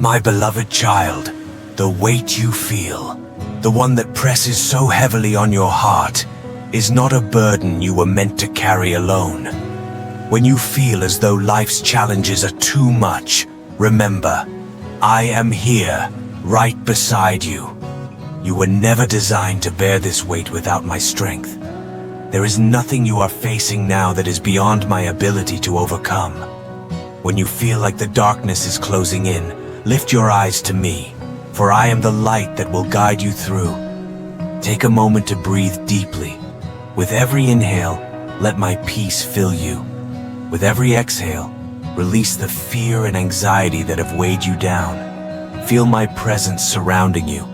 My beloved child, the weight you feel, the one that presses so heavily on your heart, is not a burden you were meant to carry alone. When you feel as though life's challenges are too much, remember, I am here, right beside you. You were never designed to bear this weight without my strength. There is nothing you are facing now that is beyond my ability to overcome. When you feel like the darkness is closing in, lift your eyes to me, for I am the light that will guide you through. Take a moment to breathe deeply. With every inhale, let my peace fill you. With every exhale, release the fear and anxiety that have weighed you down. Feel my presence surrounding you,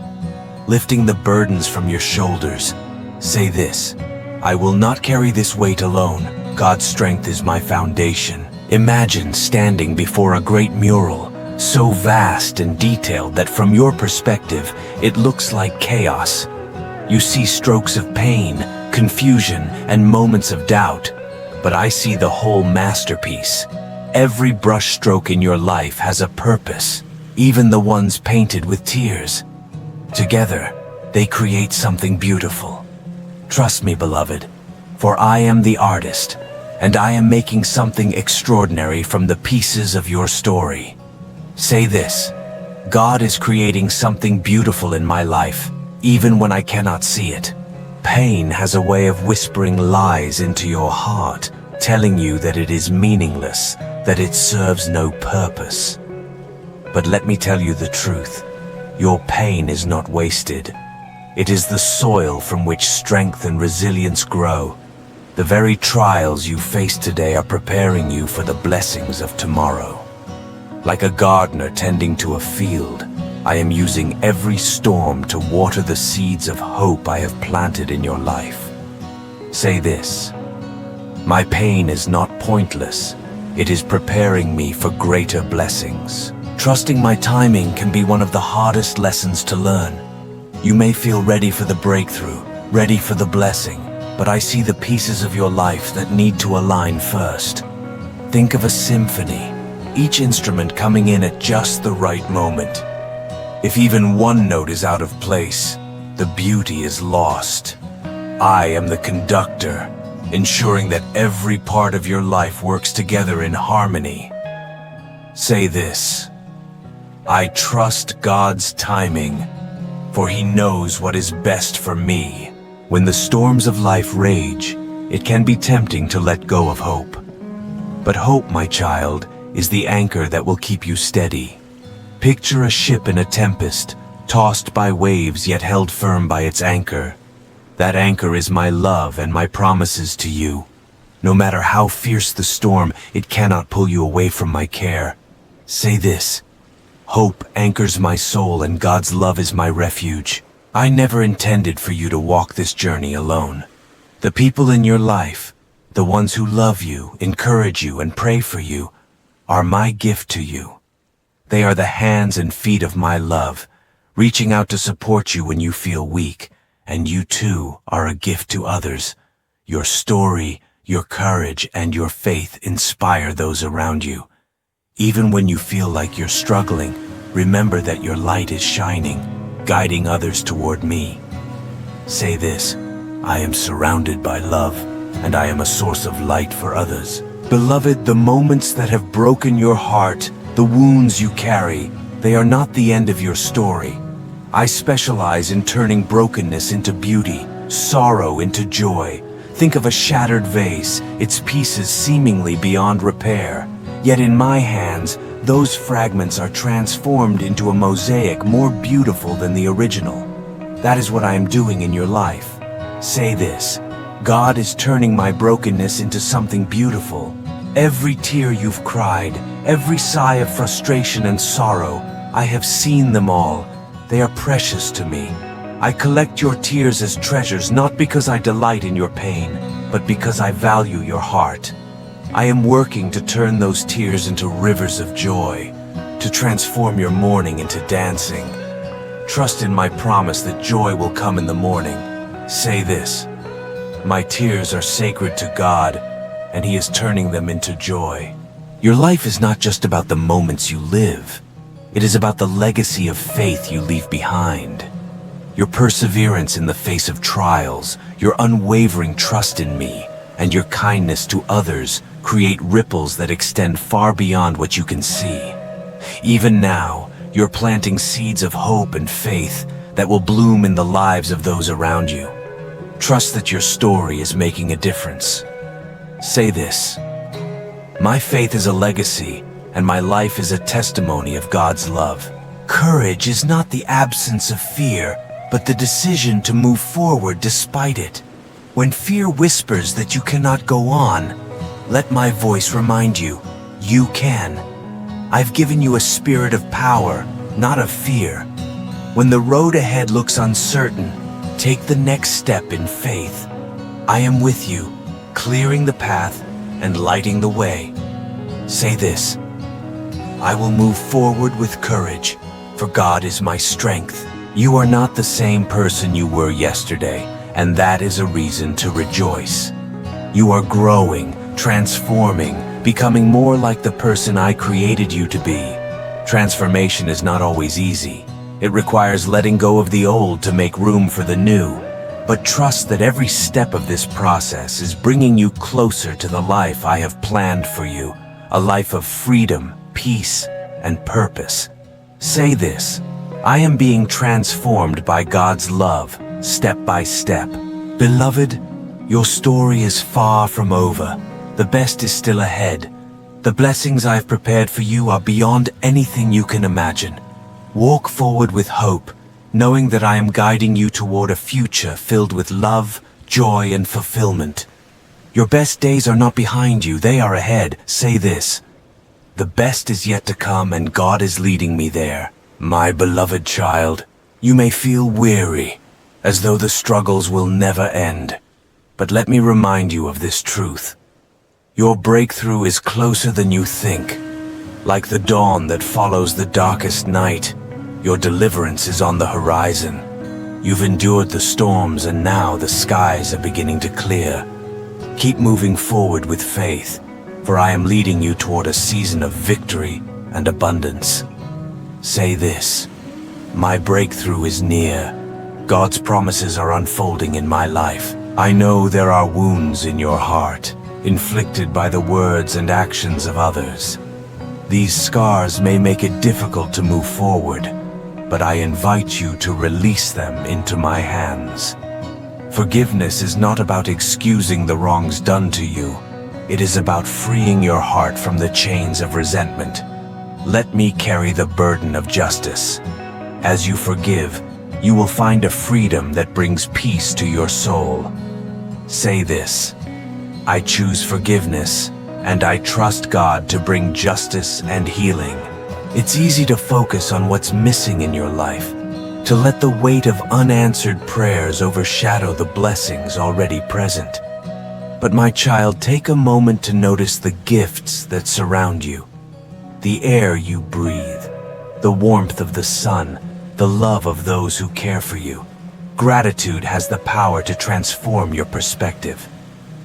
lifting the burdens from your shoulders. Say this: I will not carry this weight alone. God's strength is my foundation. Imagine standing before a great mural, so vast and detailed that from your perspective, it looks like chaos. You see strokes of pain, confusion, and moments of doubt, but I see the whole masterpiece. Every brushstroke in your life has a purpose, even the ones painted with tears. Together, they create something beautiful. Trust me, beloved, for I am the artist, and I am making something extraordinary from the pieces of your story. Say this: God is creating something beautiful in my life, even when I cannot see it. Pain has a way of whispering lies into your heart, telling you that it is meaningless, that it serves no purpose. But let me tell you the truth. Your pain is not wasted. It is the soil from which strength and resilience grow. The very trials you face today are preparing you for the blessings of tomorrow. Like a gardener tending to a field, I am using every storm to water the seeds of hope I have planted in your life. Say this: my pain is not pointless. It is preparing me for greater blessings. Trusting my timing can be one of the hardest lessons to learn. You may feel ready for the breakthrough, ready for the blessing, but I see the pieces of your life that need to align first. Think of a symphony, each instrument coming in at just the right moment. If even one note is out of place, the beauty is lost. I am the conductor, ensuring that every part of your life works together in harmony. Say this: I trust God's timing, for He knows what is best for me. When the storms of life rage, it can be tempting to let go of hope. But hope, my child, is the anchor that will keep you steady. Picture a ship in a tempest, tossed by waves yet held firm by its anchor. That anchor is my love and my promises to you. No matter how fierce the storm, it cannot pull you away from my care. Say this: hope anchors my soul and God's love is my refuge. I never intended for you to walk this journey alone. The people in your life, the ones who love you, encourage you, and pray for you, are my gift to you. They are the hands and feet of my love, reaching out to support you when you feel weak, and you too are a gift to others. Your story, your courage, and your faith inspire those around you. Even when you feel like you're struggling, remember that your light is shining, guiding others toward me. Say this: I am surrounded by love, and I am a source of light for others. Beloved, the moments that have broken your heart, the wounds you carry, they are not the end of your story. I specialize in turning brokenness into beauty, sorrow into joy. Think of a shattered vase, its pieces seemingly beyond repair. Yet in my hands, those fragments are transformed into a mosaic more beautiful than the original. That is what I am doing in your life. Say this: God is turning my brokenness into something beautiful. Every tear you've cried, every sigh of frustration and sorrow, I have seen them all. They are precious to me. I collect your tears as treasures, not because I delight in your pain, but because I value your heart. I am working to turn those tears into rivers of joy, to transform your mourning into dancing. Trust in my promise that joy will come in the morning. Say this: my tears are sacred to God, and He is turning them into joy. Your life is not just about the moments you live. It is about the legacy of faith you leave behind. Your perseverance in the face of trials, your unwavering trust in me, and your kindness to others create ripples that extend far beyond what you can see. Even now, you're planting seeds of hope and faith that will bloom in the lives of those around you. Trust that your story is making a difference. Say this: my faith is a legacy, and my life is a testimony of God's love. Courage is not the absence of fear, but the decision to move forward despite it. When fear whispers that you cannot go on, let my voice remind you, you can. I've given you a spirit of power, not of fear. When the road ahead looks uncertain, take the next step in faith. I am with you, clearing the path and lighting the way. Say this: I will move forward with courage, for God is my strength. You are not the same person you were yesterday, and that is a reason to rejoice. You are growing, transforming, becoming more like the person I created you to be. Transformation is not always easy. It requires letting go of the old to make room for the new. But trust that every step of this process is bringing you closer to the life I have planned for you, a life of freedom, peace, and purpose. Say this: I am being transformed by God's love, step by step. Beloved, your story is far from over. The best is still ahead. The blessings I've prepared for you are beyond anything you can imagine. Walk forward with hope, knowing that I am guiding you toward a future filled with love, joy, and fulfillment. Your best days are not behind you, they are ahead. Say this: the best is yet to come, and God is leading me there. My beloved child, you may feel weary, as though the struggles will never end. But let me remind you of this truth. Your breakthrough is closer than you think. Like the dawn that follows the darkest night, your deliverance is on the horizon. You've endured the storms, and now the skies are beginning to clear. Keep moving forward with faith, for I am leading you toward a season of victory and abundance. Say this: my breakthrough is near. God's promises are unfolding in my life. I know there are wounds in your heart, inflicted by the words and actions of others. These scars may make it difficult to move forward, but I invite you to release them into my hands. Forgiveness is not about excusing the wrongs done to you. It is about freeing your heart from the chains of resentment. Let me carry the burden of justice. As you forgive, you will find a freedom that brings peace to your soul. Say this: I choose forgiveness, and I trust God to bring justice and healing. It's easy to focus on what's missing in your life, to let the weight of unanswered prayers overshadow the blessings already present. But my child, take a moment to notice the gifts that surround you. The air you breathe, the warmth of the sun, the love of those who care for you. Gratitude has the power to transform your perspective.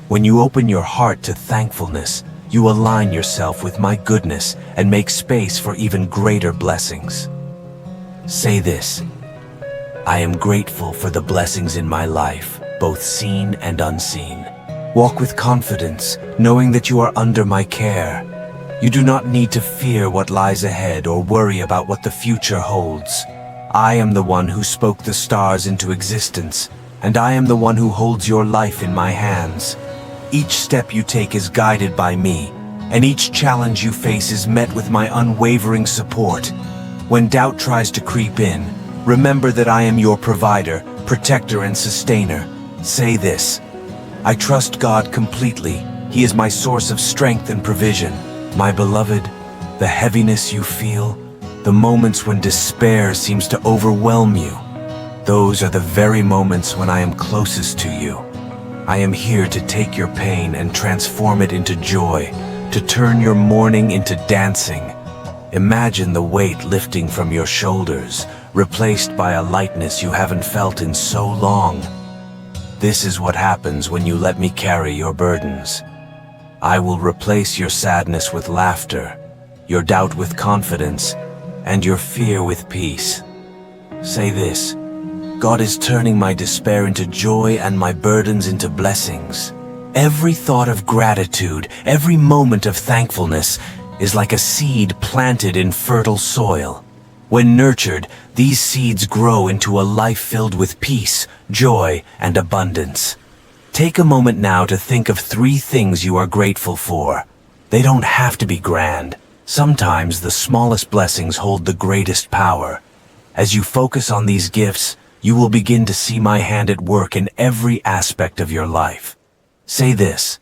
When you open your heart to thankfulness, you align yourself with my goodness and make space for even greater blessings. Say this: I am grateful for the blessings in my life, both seen and unseen. Walk with confidence, knowing that you are under my care. You do not need to fear what lies ahead or worry about what the future holds. I am the one who spoke the stars into existence, and I am the one who holds your life in my hands. Each step you take is guided by me, and each challenge you face is met with my unwavering support. When doubt tries to creep in, remember that I am your provider, protector, and sustainer. Say this: I trust God completely. He is my source of strength and provision. My beloved, the heaviness you feel, the moments when despair seems to overwhelm you, those are the very moments when I am closest to you. I am here to take your pain and transform it into joy, to turn your mourning into dancing. Imagine the weight lifting from your shoulders, replaced by a lightness you haven't felt in so long. This is what happens when you let me carry your burdens. I will replace your sadness with laughter, your doubt with confidence, and your fear with peace. Say this: God is turning my despair into joy and my burdens into blessings. Every thought of gratitude, every moment of thankfulness is like a seed planted in fertile soil. When nurtured, these seeds grow into a life filled with peace, joy, and abundance. Take a moment now to think of 3 things you are grateful for. They don't have to be grand. Sometimes the smallest blessings hold the greatest power. As you focus on these gifts, you will begin to see my hand at work in every aspect of your life. Say this: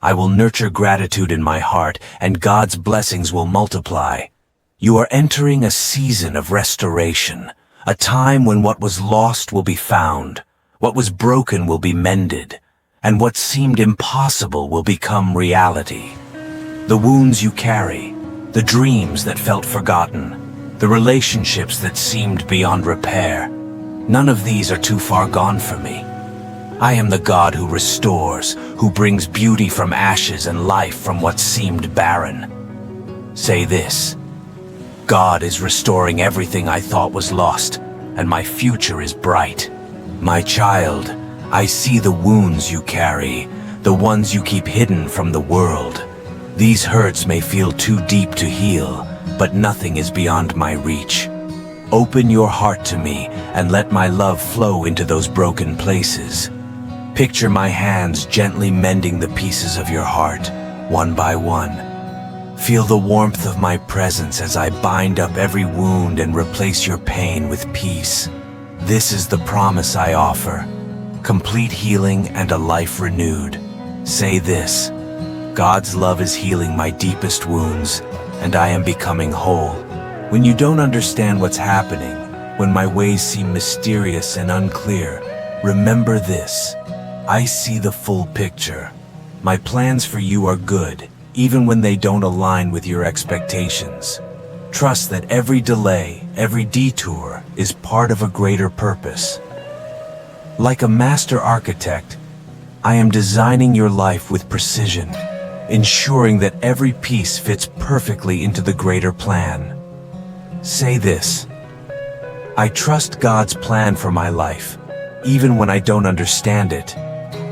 I will nurture gratitude in my heart, and God's blessings will multiply. You are entering a season of restoration, a time when what was lost will be found, what was broken will be mended, and what seemed impossible will become reality. The wounds you carry, the dreams that felt forgotten, the relationships that seemed beyond repair, none of these are too far gone for me. I am the God who restores, who brings beauty from ashes and life from what seemed barren. Say this: God is restoring everything I thought was lost, and my future is bright. My child, I see the wounds you carry, the ones you keep hidden from the world. These hurts may feel too deep to heal, but nothing is beyond my reach. Open your heart to me and let my love flow into those broken places. Picture my hands gently mending the pieces of your heart, one by one. Feel the warmth of my presence as I bind up every wound and replace your pain with peace. This is the promise I offer: complete healing and a life renewed. Say this: God's love is healing my deepest wounds, and I am becoming whole. When you don't understand what's happening, when my ways seem mysterious and unclear, remember this: I see the full picture. My plans for you are good, even when they don't align with your expectations. Trust that every delay, every detour, is part of a greater purpose. Like a master architect, I am designing your life with precision, ensuring that every piece fits perfectly into the greater plan. Say this: I trust God's plan for my life, even when I don't understand it.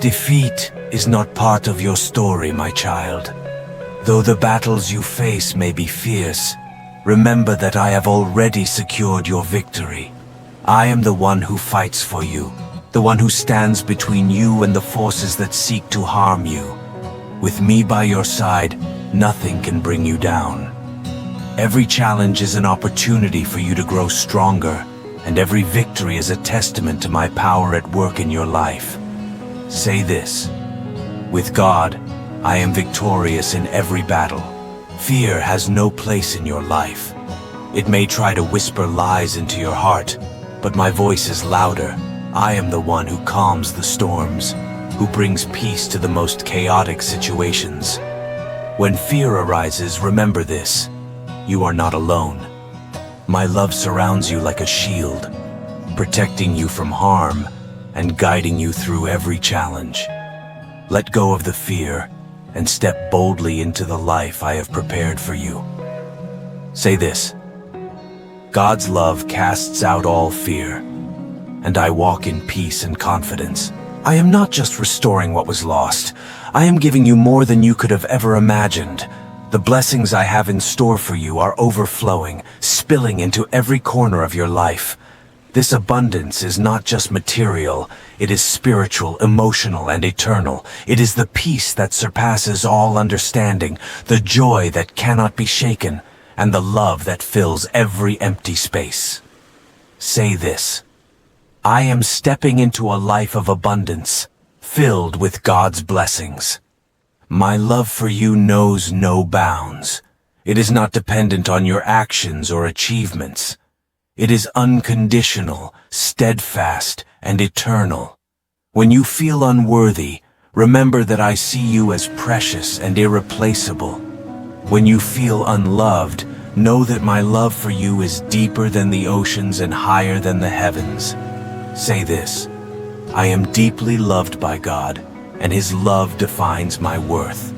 Defeat is not part of your story, my child. Though the battles you face may be fierce, remember that I have already secured your victory. I am the one who fights for you, the one who stands between you and the forces that seek to harm you. With me by your side, nothing can bring you down. Every challenge is an opportunity for you to grow stronger, and every victory is a testament to my power at work in your life. Say this: with God, I am victorious in every battle. Fear has no place in your life. It may try to whisper lies into your heart, but my voice is louder. I am the one who calms the storms, who brings peace to the most chaotic situations. When fear arises, remember this: you are not alone. My love surrounds you like a shield, protecting you from harm and guiding you through every challenge. Let go of the fear and step boldly into the life I have prepared for you. Say this: God's love casts out all fear, and I walk in peace and confidence. I am not just restoring what was lost. I am giving you more than you could have ever imagined. The blessings I have in store for you are overflowing, spilling into every corner of your life. This abundance is not just material, it is spiritual, emotional, and eternal. It is the peace that surpasses all understanding, the joy that cannot be shaken, and the love that fills every empty space. Say this: I am stepping into a life of abundance, filled with God's blessings. My love for you knows no bounds. It is not dependent on your actions or achievements. It is unconditional, steadfast, and eternal. When you feel unworthy, remember that I see you as precious and irreplaceable. When you feel unloved, know that my love for you is deeper than the oceans and higher than the heavens. Say this: I am deeply loved by God, and His love defines my worth.